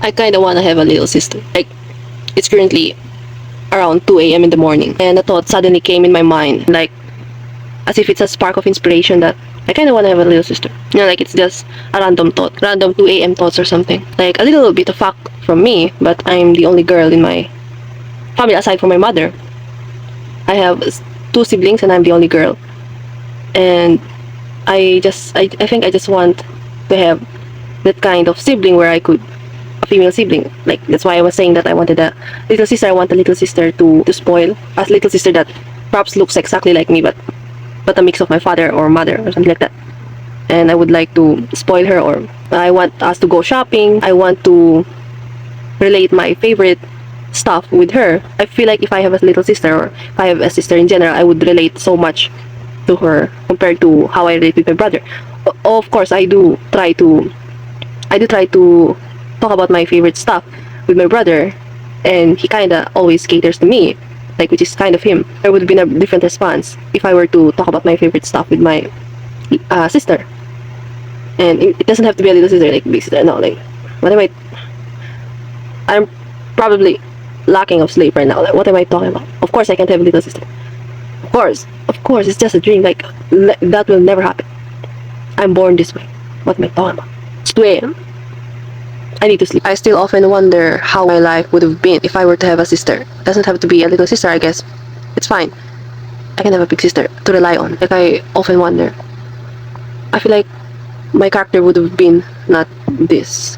I kind of want to have a little sister. Like, it's currently around 2 a.m. in the morning, and a thought suddenly came in my mind, like, as if it's a spark of inspiration that I kind of want to have a little sister. You know, like it's just a random thought, random 2 a.m. thoughts or something. Like a little bit of fact from me, but I'm the only girl in my family aside from my mother. I have two siblings and I'm the only girl. And I think I just want to have that kind of sibling where I could, a female sibling. Like, that's why I was saying that I wanted a little sister. I want a little sister to spoil. A little sister that perhaps looks exactly like me, but a mix of my father or mother or something like that. And I would like to spoil her, or I want us to go shopping. I want to relate my favorite stuff with her. I feel like if I have a little sister, or if I have a sister in general, I would relate so much to her compared to how I relate with my brother. Of course, I do try to talk about my favorite stuff with my brother, and he kind of always caters to me, like, which is kind of him. There would have been a different response if I were to talk about my favorite stuff with my sister. And it doesn't have to be a little sister, like big sister. No, like, what am I? I'm probably lacking of sleep right now. Like, what am I talking about? Of course, I can't have a little sister. Of course, it's just a dream. Like, that will never happen. I'm born this way. What am I talking about? It's 2 a.m. I need to sleep. I still often wonder how my life would have been if I were to have a sister. It doesn't have to be a little sister, I guess. It's fine. I can have a big sister to rely on. Like, I often wonder. I feel like my character would have been not this.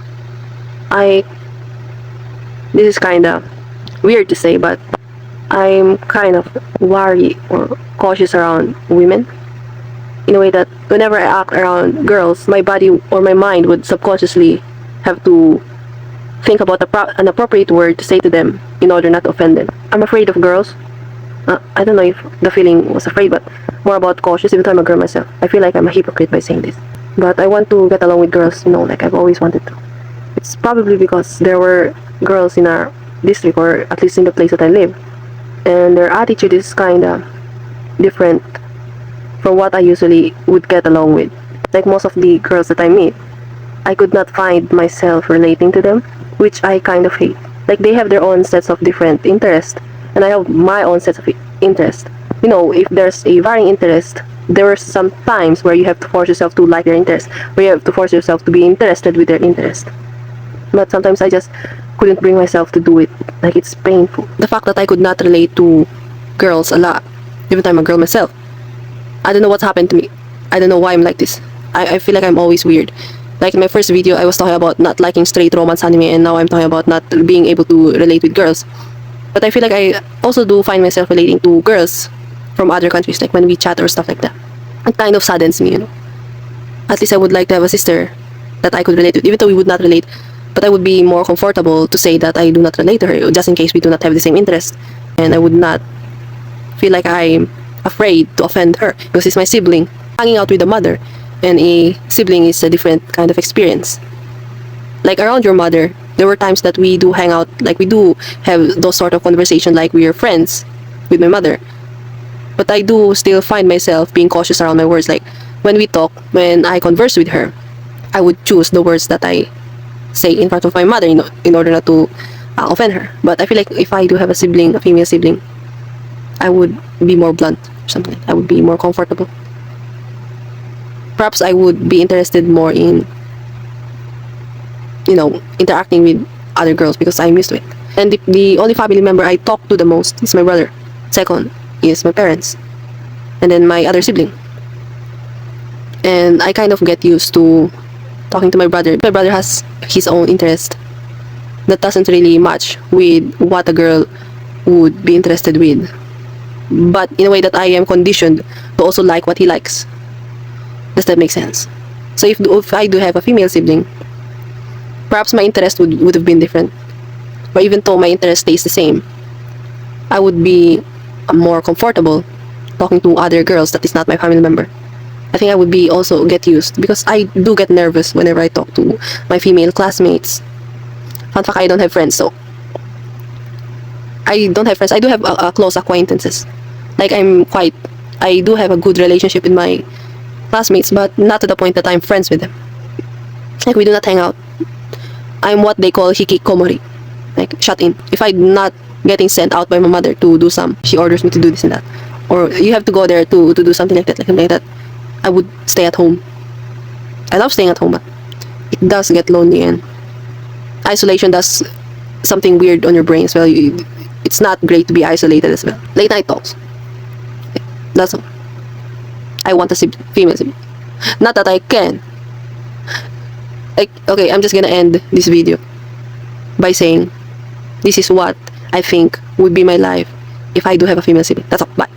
This is kinda weird to say, but I'm kind of wary or cautious around women. In a way that whenever I act around girls, my body or my mind would subconsciously have to think about an appropriate word to say to them in order not to offend them. I'm afraid of girls. I don't know if the feeling was afraid, but more about cautious, even though I'm a girl myself. I feel like I'm a hypocrite by saying this. But I want to get along with girls, like I've always wanted to. It's probably because there were girls in our district, or at least in the place that I live, and their attitude is kinda different from what I usually would get along with. Like most of the girls that I meet, I could not find myself relating to them, which I kind of hate. Like, they have their own sets of different interests, and I have my own sets of interests. If there's a varying interest, there are some times where you have to force yourself to like their interest, where you have to force yourself to be interested with their interest. But sometimes I just couldn't bring myself to do it. Like, it's painful. The fact that I could not relate to girls a lot, even though I'm a girl myself. I don't know what's happened to me. I don't know why I'm like this. I feel like I'm always weird. Like in my first video, I was talking about not liking straight romance anime, and now I'm talking about not being able to relate with girls. But I feel like I also do find myself relating to girls from other countries, like when we chat or stuff like that. It kind of saddens me. At least I would like to have a sister that I could relate with, even though we would not relate. But I would be more comfortable to say that I do not relate to her, just in case we do not have the same interest. And I would not feel like I'm afraid to offend her, because it's my sibling. Hanging out with a mother and a sibling is a different kind of experience. Like, around your mother, there were times that we do hang out, like we do have those sort of conversation, like we are friends with my mother. But I do still find myself being cautious around my words. Like, when we talk, when I converse with her, I would choose the words that I say in front of my mother in order not to offend her. But I feel like if I do have a sibling, a female sibling, I would be more blunt or something. I would be more comfortable. Perhaps I would be interested more in, interacting with other girls, because I'm used to it. And the only family member I talk to the most is my brother. Second is my parents. And then my other sibling. And I kind of get used to talking to my brother. My brother has his own interest that doesn't really match with what a girl would be interested with. But in a way that I am conditioned to also like what he likes. Does that make sense? So if I do have a female sibling, perhaps my interest would have been different. But even though my interest stays the same, I would be more comfortable talking to other girls that is not my family member. I think I would be also get used, because I do get nervous whenever I talk to my female classmates. Fun fact, I don't have friends, so I don't have friends. I do have close acquaintances. Like, I do have a good relationship with my classmates, but not to the point that I'm friends with them. Like, we do not hang out I'm what they call hikikomori, like shut in. If I'm not getting sent out by my mother to do some, she orders me to do this and that, or you have to go there to do something like that, I would stay at home. I love staying at home, but it does get lonely, and isolation does something weird on your brain as well. It's not great to be isolated as well. Late night talks. That's all. I want a female sibling. Not that I can. Like, okay, I'm just gonna end this video by saying this is what I think would be my life if I do have a female sibling. That's all. Bye.